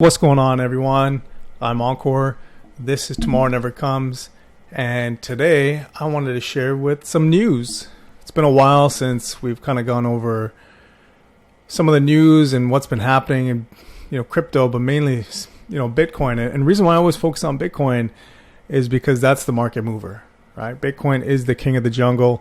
What's going on, everyone? I'm Encore. This is Tomorrow Never Comes, and today I wanted to share with some news. It's been a while since we've kind of gone over some of the news and what's been happening in crypto, but mainly Bitcoin. And the reason why I always focus on Bitcoin is because that's the market mover, right? Bitcoin is the king of the jungle.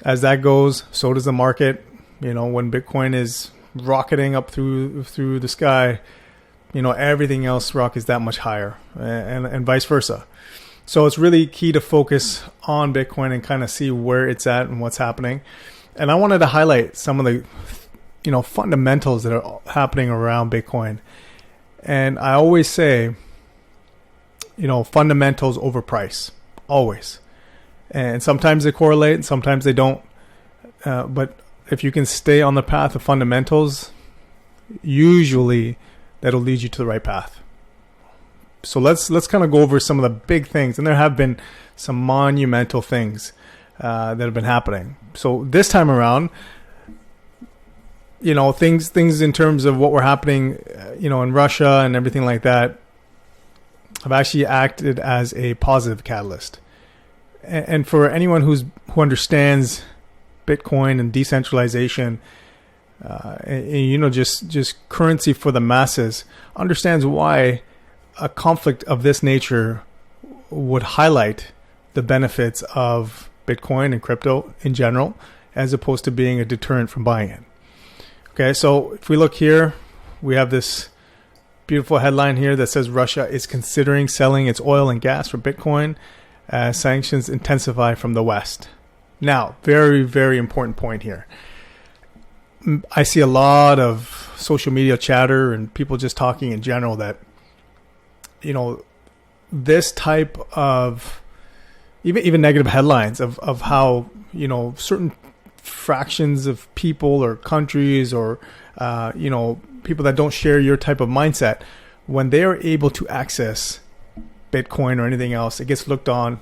As that goes, so does the market. When Bitcoin is rocketing up through the sky, everything else rockets that much higher, and vice versa. So it's really key to focus on Bitcoin and kind of see where it's at and what's happening. And I wanted to highlight some of the fundamentals that are happening around Bitcoin. And I always say, fundamentals over price, always. And sometimes they correlate and sometimes they don't. But if you can stay on the path of fundamentals, usually that'll lead you to the right path. So let's kind of go over some of the big things, and there have been some monumental things that have been happening. So this time around, things in terms of what were happening, in Russia and everything like that, have actually acted as a positive catalyst. And for anyone who understands Bitcoin and decentralization, just currency for the masses, understands why a conflict of this nature would highlight the benefits of Bitcoin and crypto in general, as opposed to being a deterrent from buying it. Okay, so if we look here, we have this beautiful headline here that says Russia is considering selling its oil and gas for Bitcoin as sanctions intensify from the West. Now, very, very important point here. I see a lot of social media chatter and people just talking in general that, this type of even negative headlines of how, certain fractions of people or countries or, people that don't share your type of mindset, when they are able to access Bitcoin or anything else, it gets looked as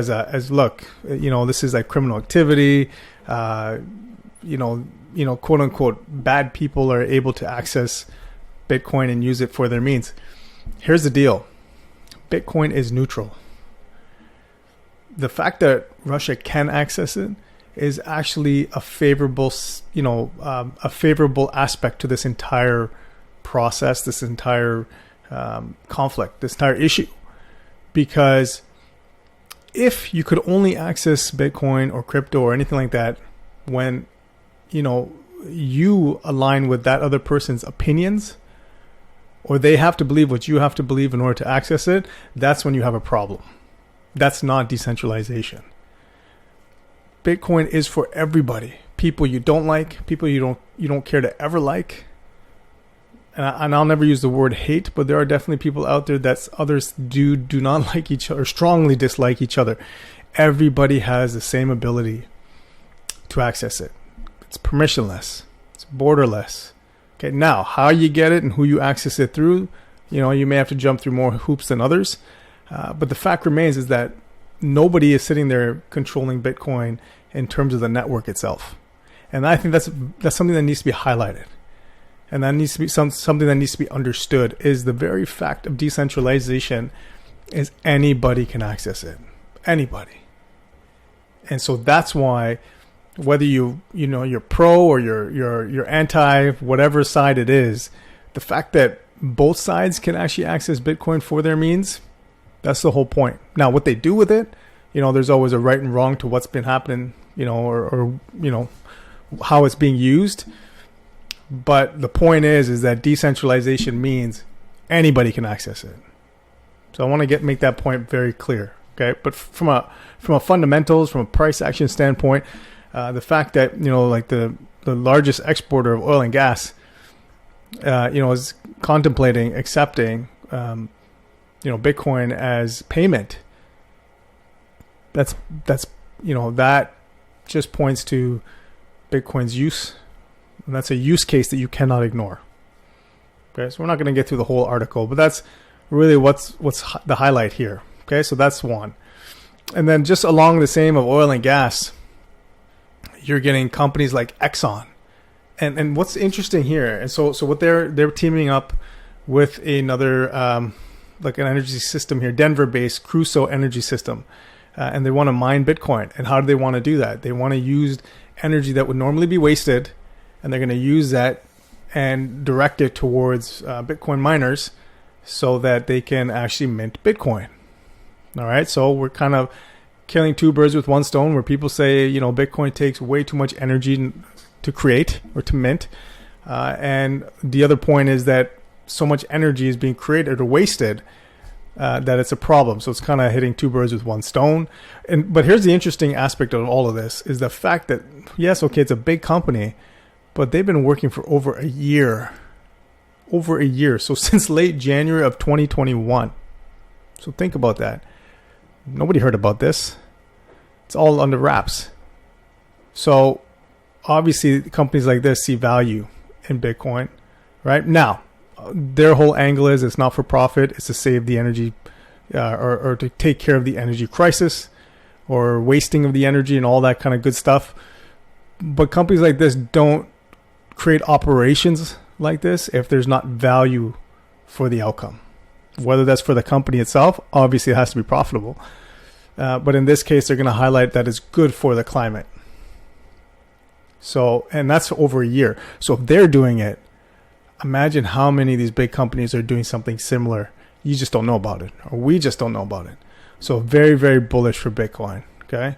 this is like criminal activity, quote unquote, bad people are able to access Bitcoin and use it for their means. Here's the deal. Bitcoin is neutral. The fact that Russia can access it is actually a favorable aspect to this entire process, this entire conflict, this entire issue. Because if you could only access Bitcoin or crypto or anything like that when you align with that other person's opinions, or they have to believe what you have to believe in order to access it, that's when you have a problem. That's not decentralization. Bitcoin is for everybody. People you don't like, people you don't care to ever like. And I'll never use the word hate, but there are definitely people out there that others do not like each other, or strongly dislike each other. Everybody has the same ability to access it. It's permissionless. It's borderless. Okay, now how you get it and who you access it through, you may have to jump through more hoops than others. But the fact remains is that nobody is sitting there controlling Bitcoin in terms of the network itself. And I think that's something that needs to be highlighted. And that needs to be something that needs to be understood, is the very fact of decentralization is anybody can access it. Anybody. And so that's why, whether you're pro or you're anti, whatever side it is, the fact that both sides can actually access Bitcoin for their means, that's the whole point. Now, what they do with it, there's always a right and wrong to what's been happening, or how it's being used. But the point is that decentralization means anybody can access it. So I want to make that point very clear. Okay, but from a fundamentals, from a price action standpoint, the fact that the largest exporter of oil and gas, is contemplating accepting Bitcoin as payment. That just points to Bitcoin's use. And that's a use case that you cannot ignore. Okay, so we're not going to get through the whole article, but that's really what's the highlight here. Okay, so that's one. And then just along the same of oil and gas, you're getting companies like Exxon. And what's interesting here, and so what they're teaming up with another, like an energy system here, Denver-based Crusoe energy system. And they want to mine Bitcoin. And how do they want to do that? They want to use energy that would normally be wasted, and they're going to use that and direct it towards Bitcoin miners so that they can actually mint Bitcoin. All right, so we're kind of killing two birds with one stone, where people say, you know, Bitcoin takes way too much energy to create or to mint. And the other point is that so much energy is being created or wasted that it's a problem. So it's kind of hitting two birds with one stone. But here's the interesting aspect of all of this is the fact that, yes, okay, it's a big company, but they've been working for over a year. Over a year. So since late January of 2021. So think about that. Nobody heard about this. It's all under wraps. So obviously companies like this see value in Bitcoin, right? Now, their whole angle is it's not for profit. It's to save the energy or to take care of the energy crisis or wasting of the energy and all that kind of good stuff. But companies like this don't create operations like this if there's not value for the outcome. Whether that's for the company itself, obviously it has to be profitable. But in this case, they're going to highlight that it's good for the climate. So, and that's over a year. So if they're doing it, imagine how many of these big companies are doing something similar. You just don't know about it, or we just don't know about it. So very, very bullish for Bitcoin. Okay.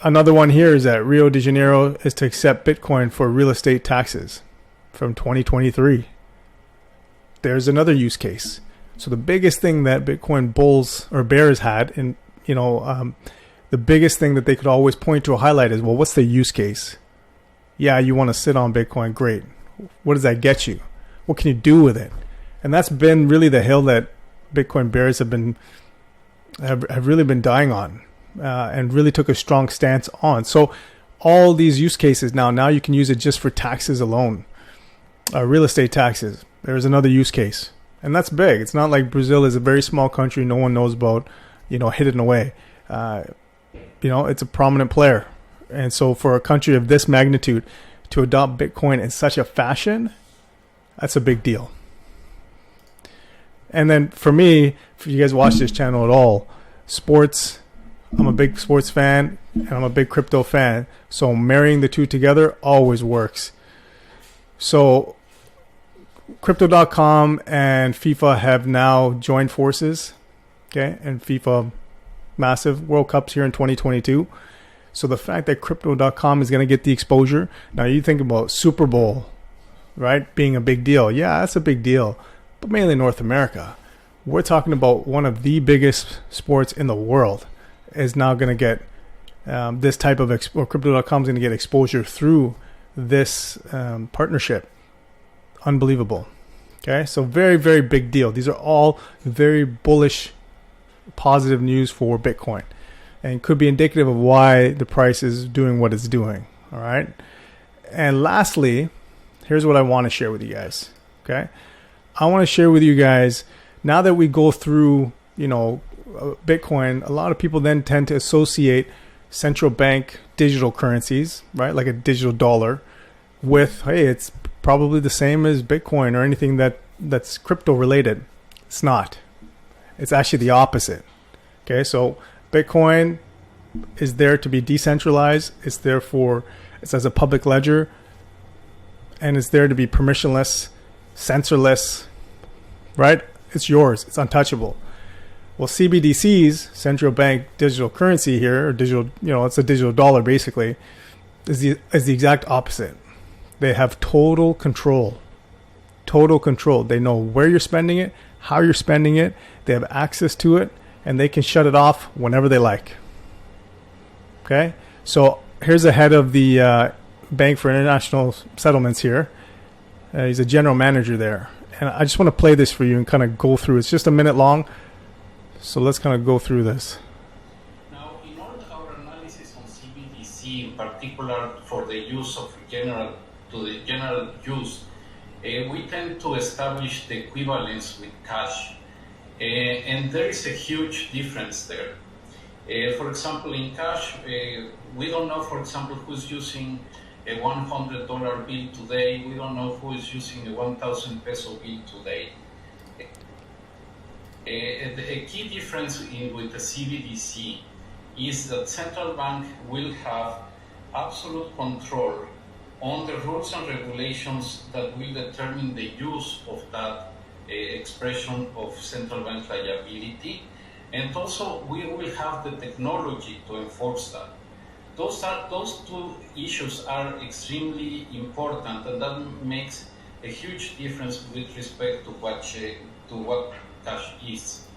Another one here is that Rio de Janeiro is to accept Bitcoin for real estate taxes from 2023. There's another use case. So the biggest thing that Bitcoin bulls or bears had, and the biggest thing that they could always point to or highlight is, well, what's the use case? Yeah, you want to sit on Bitcoin, great. What does that get you? What can you do with it? And that's been really the hill that Bitcoin bears have really been dying on, and really took a strong stance on. So all these use cases now you can use it just for taxes alone, real estate taxes. There's another use case, and that's big. It's not like Brazil is a very small country no one knows about, hidden away. It's a prominent player, and so for a country of this magnitude to adopt Bitcoin in such a fashion, that's a big deal. And then for me, if you guys watch this channel at all, sports, I'm a big sports fan and I'm a big crypto fan. So marrying the two together always works. So Crypto.com and FIFA have now joined forces. Okay. And FIFA, massive World Cups here in 2022. So the fact that Crypto.com is going to get the exposure. Now you think about Super Bowl, right? Being a big deal. Yeah, that's a big deal. But mainly North America. We're talking about one of the biggest sports in the world is now going to get this type of, or Crypto.com is going to get exposure through this partnership. Unbelievable. Okay, so very, very big deal. These are all very bullish, positive news for Bitcoin, and could be indicative of why the price is doing what it's doing. All right. And lastly, here's what I want to share with you guys. Okay. I want to share with you guys, now that we go through, Bitcoin, a lot of people then tend to associate central bank digital currencies, right? Like a digital dollar with, hey, it's probably the same as Bitcoin or anything that's crypto related. It's not. It's actually the opposite. Okay, so Bitcoin is there to be decentralized. It's as a public ledger, and it's there to be permissionless, censorless, right? It's yours. It's untouchable. Well, CBDCs, central bank digital currency here, or digital, it's a digital dollar basically, is the exact opposite. They have total control. Total control. They know where you're spending it, how you're spending it. They have access to it, and they can shut it off whenever they like. Okay? So here's the head of the Bank for International Settlements here. He's a general manager there. And I just want to play this for you and kind of go through. It's just a minute long. So let's kind of go through this. Now, in order to our analysis on CBDC, in particular for the use of general use, we tend to establish the equivalence with cash. And there is a huge difference there. For example, in cash, we don't know, for example, who's using a $100 bill today. We don't know who is using a 1,000 peso bill today. A key difference with the CBDC is that central bank will have absolute control on the rules and regulations that will determine the use of that expression of central bank liability. And also we will have the technology to enforce that. Those two issues are extremely important, and that makes a huge difference with respect to what cash is.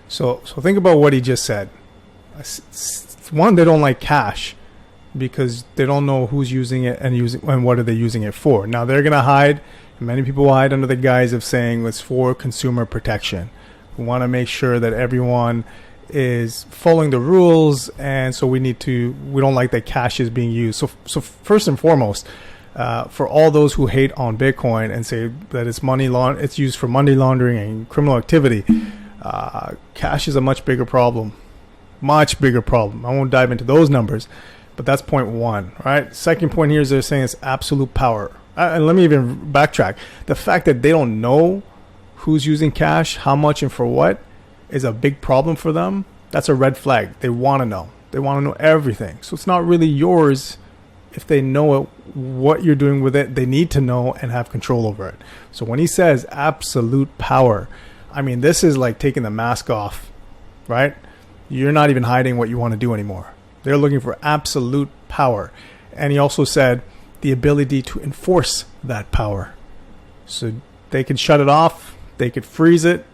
So think about what he just said. One, they don't like cash because they don't know who's using it and what are they using it for. Now they're gonna hide. Many people hide under the guise of saying it's for consumer protection. We want to make sure that everyone is following the rules, and so we don't like that cash is being used. So first and foremost, for all those who hate on Bitcoin and say that it's used for money laundering and criminal activity, cash is a much bigger problem. Much bigger problem. I won't dive into those numbers, but that's point one, right? Second point here is they're saying it's absolute power. And let me even backtrack. The fact that they don't know who's using cash, how much, and for what is a big problem for them. That's a red flag. They want to know. They want to know everything. So it's not really yours. If they know it, what you're doing with it, they need to know and have control over it. So when he says absolute power, I mean, this is like taking the mask off, right? You're not even hiding what you want to do anymore. They're looking for absolute power. And he also said the ability to enforce that power. So they can shut it off. They could freeze it.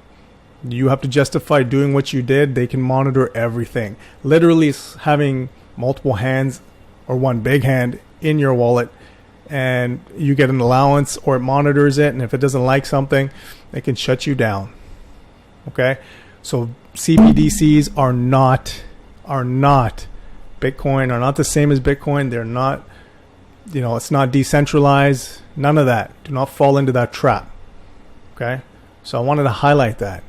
You have to justify doing what you did. They can monitor everything. Literally, it's having multiple hands or one big hand in your wallet, and you get an allowance, or it monitors it, and if it doesn't like something, it can shut you down. Okay? So CBDCs are not Bitcoin, are not the same as Bitcoin. They're not, it's not decentralized. None of that. Do not fall into that trap. Okay? So I wanted to highlight that.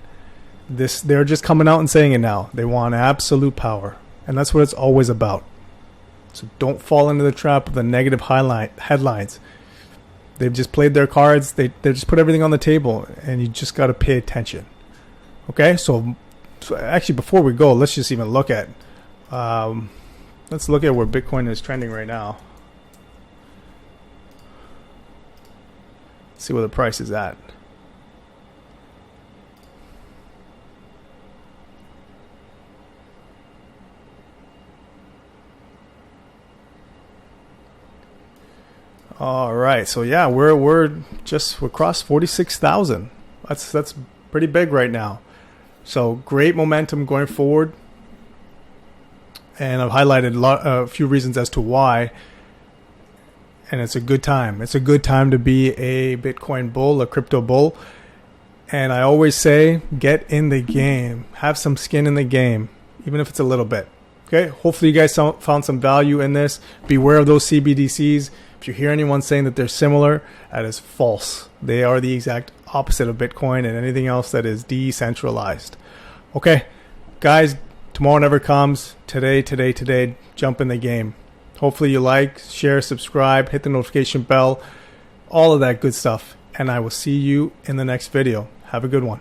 They're just coming out and saying it now. They want absolute power. And that's what it's always about. So don't fall into the trap of the negative headlines. They've just played their cards. They just put everything on the table, and you just got to pay attention. Okay? So actually, before we go, let's just even look at let's look at where Bitcoin is trending right now. See where the price is at. All right, so yeah, we're crossed 46,000. That's pretty big right now. So great momentum going forward, and I've highlighted a few reasons as to why. And it's a good time. It's a good time to be a Bitcoin bull, a crypto bull. And I always say, get in the game, have some skin in the game, even if it's a little bit. Okay. Hopefully you guys found some value in this. Beware of those CBDCs. If you hear anyone saying that they're similar, that is false. They are the exact opposite of Bitcoin and anything else that is decentralized. Okay, guys, tomorrow never comes. Today, jump in the game. Hopefully you like, share, subscribe, hit the notification bell, all of that good stuff. And I will see you in the next video. Have a good one.